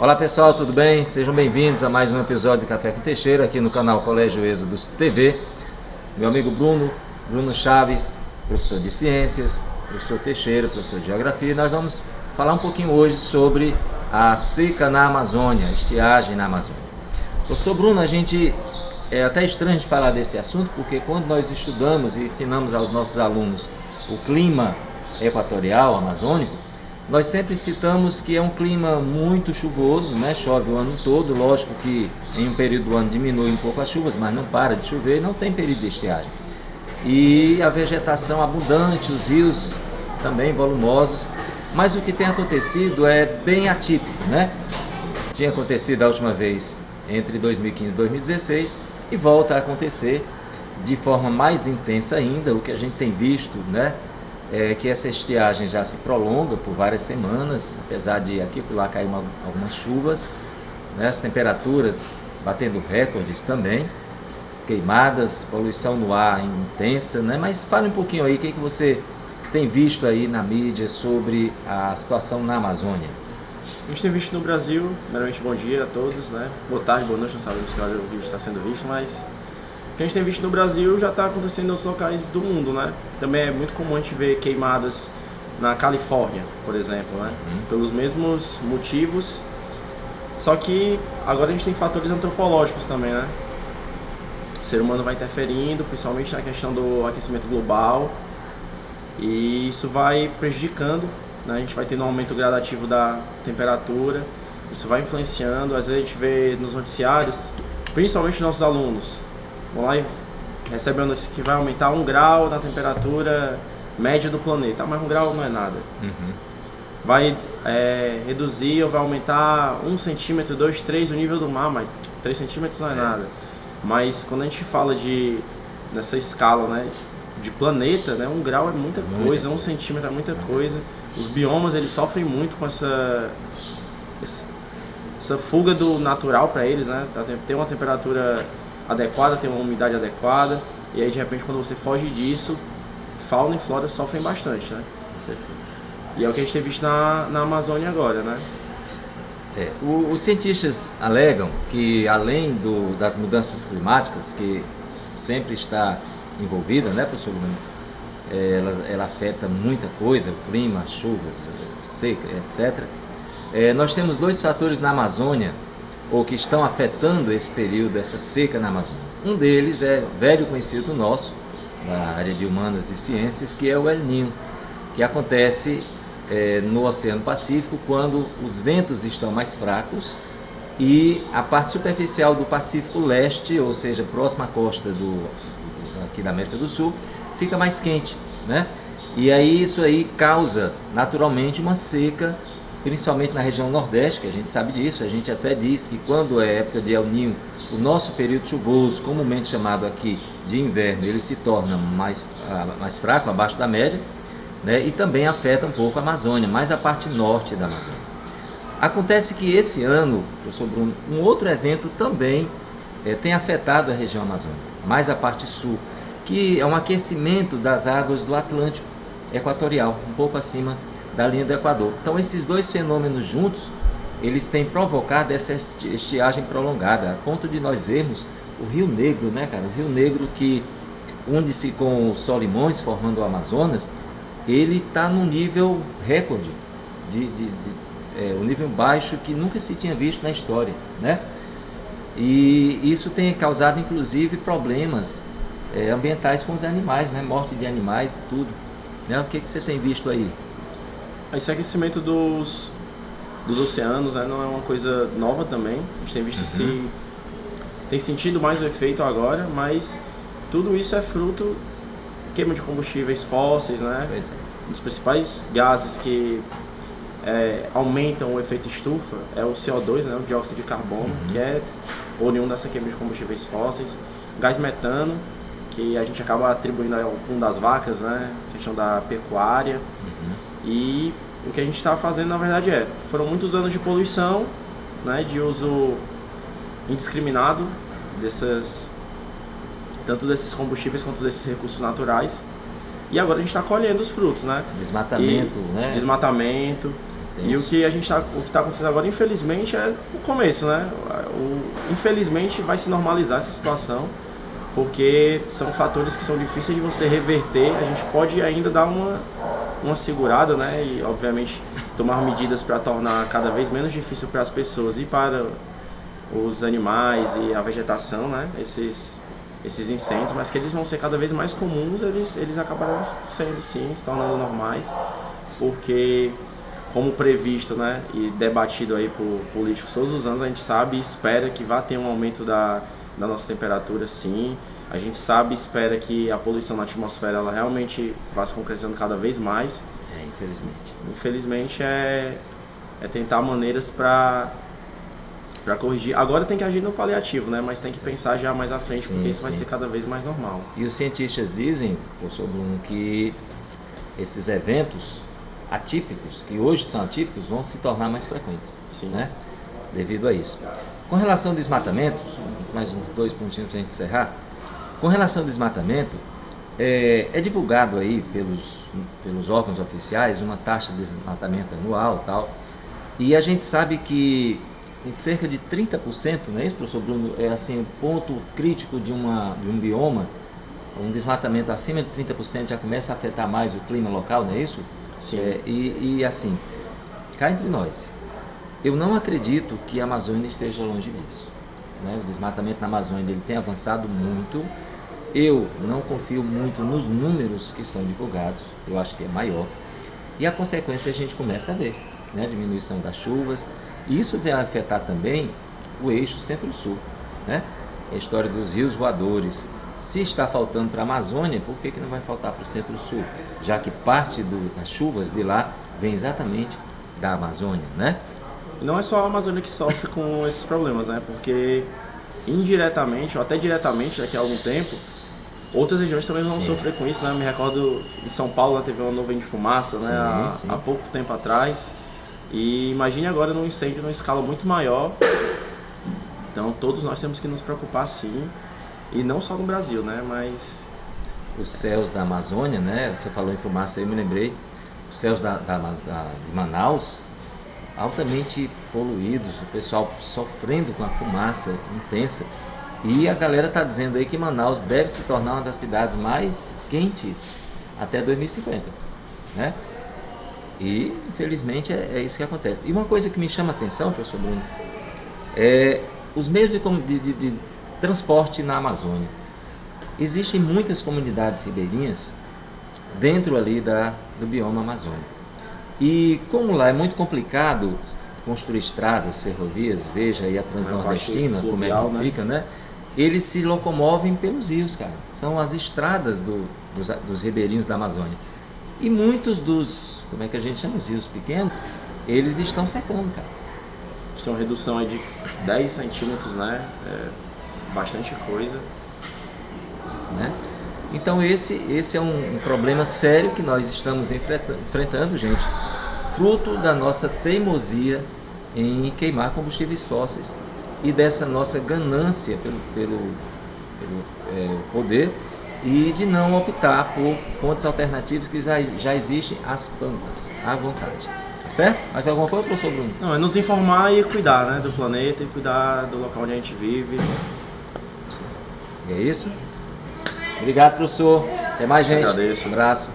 Olá pessoal, tudo bem? Sejam bem-vindos a mais um episódio de Café com Teixeira aqui no canal Colégio Êxodos TV. Meu amigo Bruno Chaves, professor de Ciências, professor Teixeira, professor de Geografia. Nós vamos falar um pouquinho hoje sobre a seca na Amazônia, a estiagem na Amazônia. Professor Bruno, é até estranho de falar desse assunto, porque quando nós estudamos e ensinamos aos nossos alunos o clima equatorial amazônico, nós sempre citamos que é um clima muito chuvoso, né? Chove o ano todo, lógico que em um período do ano diminui um pouco as chuvas, mas não para de chover e não tem período de estiagem. E a vegetação abundante, os rios também volumosos, mas o que tem acontecido é bem atípico, né? Tinha acontecido a última vez entre 2015 e 2016 e volta a acontecer de forma mais intensa ainda. O que a gente tem visto, né? É que essa estiagem já se prolonga por várias semanas, apesar de aqui e lá cair algumas chuvas, né? As temperaturas batendo recordes também, queimadas, poluição no ar intensa, né? Mas fale um pouquinho aí, o que você tem visto aí na mídia sobre a situação na Amazônia? A gente tem visto no Brasil, primeiramente bom dia a todos, né? Boa tarde, boa noite, não sabemos que hora o vídeo está sendo visto, mas o que a gente tem visto no Brasil já está acontecendo em outros locais do mundo, né? Também é muito comum a gente ver queimadas na Califórnia, por exemplo, né? Pelos mesmos motivos, só que agora a gente tem fatores antropológicos também, né? O ser humano vai interferindo, principalmente na questão do aquecimento global, e isso vai prejudicando, né? A gente vai tendo um aumento gradativo da temperatura, isso vai influenciando. Às vezes a gente vê nos noticiários, principalmente nossos alunos, vão lá e recebem a notícia que vai aumentar 1 grau na temperatura média do planeta. Mas 1 grau não é nada. Vai reduzir ou vai aumentar 1 centímetro, 2, 3 o nível do mar, mas 3 centímetros não é nada. Mas quando a gente fala nessa escala, né, de planeta, né, 1 grau é muita coisa, 1 centímetro é muita coisa. Os biomas eles sofrem muito com essa fuga do natural para eles, né? Tem uma temperatura adequada, tem uma umidade adequada, e aí de repente quando você foge disso, fauna e flora sofrem bastante, né? Com certeza. E é o que a gente tem visto na Amazônia agora, né? Os cientistas alegam que além das mudanças climáticas, que sempre está envolvida, né, professor Bruno? Ela afeta muita coisa, o clima, chuvas, seca, etc. Nós temos 2 fatores na Amazônia, ou que estão afetando esse período, essa seca na Amazônia. Um deles é velho conhecido nosso, da área de Humanas e Ciências, que é o El Niño, que acontece no Oceano Pacífico quando os ventos estão mais fracos e a parte superficial do Pacífico Leste, ou seja, próxima à costa aqui da América do Sul, fica mais quente, né? E aí isso aí causa naturalmente uma seca, principalmente na região Nordeste, que a gente sabe disso. A gente até diz que quando é época de El Niño, o nosso período chuvoso, comumente chamado aqui de inverno, ele se torna mais fraco, abaixo da média, né? E também afeta um pouco a Amazônia, mais a parte norte da Amazônia. Acontece que esse ano, professor Bruno, um outro evento também tem afetado a região amazônica, mais a parte sul, que é um aquecimento das águas do Atlântico equatorial, um pouco acima da linha do Equador. Então esses 2 fenômenos juntos, eles têm provocado essa estiagem prolongada, a ponto de nós vermos o Rio Negro, né, cara? O Rio Negro que une-se com o Solimões, formando o Amazonas, ele está num nível recorde, um nível baixo que nunca se tinha visto na história, né? E isso tem causado inclusive problemas ambientais com os animais, né? Morte de animais e tudo, né? O que você tem visto aí? Esse aquecimento dos oceanos, né, não é uma coisa nova também. A gente tem visto tem sentido mais o efeito agora, mas tudo isso é fruto de queima de combustíveis fósseis, né? Pois é. Um dos principais gases que aumentam o efeito estufa é o CO2, né, o dióxido de carbono, que é oriundo dessa queima de combustíveis fósseis. Gás metano, que a gente acaba atribuindo ao pum das vacas, né, questão da pecuária. E o que a gente está fazendo, na verdade, foram muitos anos de poluição, né, de uso indiscriminado tanto desses combustíveis quanto desses recursos naturais. E agora a gente está colhendo os frutos, né? Desmatamento, né? Desmatamento. E o que está acontecendo agora, infelizmente, é o começo, né? Infelizmente vai se normalizar essa situação, porque são fatores que são difíceis de você reverter. A gente pode ainda dar uma segurada, né? E, obviamente, tomar medidas para tornar cada vez menos difícil para as pessoas e para os animais e a vegetação, né? Esses incêndios, mas que eles vão ser cada vez mais comuns, eles acabarão sendo, sim, se tornando normais, porque, como previsto, né, e debatido aí por políticos todos os anos, a gente sabe e espera que vá ter um aumento da nossa temperatura, sim. A gente sabe e espera que a poluição na atmosfera ela realmente vá se concretizando cada vez mais. Infelizmente. Infelizmente é tentar maneiras para corrigir. Agora tem que agir no paliativo, né? Mas tem que pensar já mais à frente, porque isso vai ser cada vez mais normal. E os cientistas dizem, professor Bruno, que esses eventos atípicos, que hoje são atípicos, vão se tornar mais frequentes, né? Devido a isso. Com relação ao desmatamento, mais uns 2 pontinhos para a gente encerrar. Com relação ao desmatamento, é divulgado aí pelos órgãos oficiais uma taxa de desmatamento anual e tal, e a gente sabe que em cerca de 30%, não é isso, professor Bruno? É assim, o ponto crítico de um bioma, um desmatamento acima de 30% já começa a afetar mais o clima local, não é isso? Sim. E assim, cá entre nós, eu não acredito que a Amazônia esteja longe disso, né? O desmatamento na Amazônia ele tem avançado muito. Eu não confio muito nos números que são divulgados, eu acho que é maior. E a consequência a gente começa a ver, né? Diminuição das chuvas. Isso vai afetar também o eixo centro-sul, né? A história dos rios voadores. Se está faltando para a Amazônia, por que não vai faltar para o centro-sul? Já que parte das chuvas de lá vem exatamente da Amazônia, né? Não é só a Amazônia que sofre com esses problemas, né? Porque indiretamente, ou até diretamente, daqui a algum tempo, outras regiões também vão sofrer com isso, né? Eu me recordo em São Paulo, né, teve uma nuvem de fumaça, né? Há pouco tempo atrás. E imagine agora num incêndio numa escala muito maior. Então todos nós temos que nos preocupar, sim. E não só no Brasil, né? Mas os céus da Amazônia, né? Você falou em fumaça, eu me lembrei. Os céus de Manaus, altamente poluídos, o pessoal sofrendo com a fumaça intensa. E a galera está dizendo aí que Manaus deve se tornar uma das cidades mais quentes até 2050, né? E, infelizmente, é isso que acontece. E uma coisa que me chama a atenção, professor Bruno, é os meios de transporte na Amazônia. Existem muitas comunidades ribeirinhas dentro ali do bioma amazônico. E como lá é muito complicado construir estradas, ferrovias, veja aí a Transnordestina, como é que fica, né? Eles se locomovem pelos rios, cara. São as estradas dos ribeirinhos da Amazônia. E muitos como é que a gente chama, os rios pequenos, eles estão secando, cara. Tem uma redução aí de 10 centímetros, né? Bastante coisa. Né? Então esse é um problema sério que nós estamos enfrentando, gente, fruto da nossa teimosia em queimar combustíveis fósseis e dessa nossa ganância pelo poder e de não optar por fontes alternativas que já existem às pampas, à vontade. Tá certo? Mais alguma coisa, professor Bruno? Não, é nos informar e cuidar, né, do planeta e cuidar do local onde a gente vive. É isso? Obrigado, professor. Até mais, gente. Agradeço. Um abraço.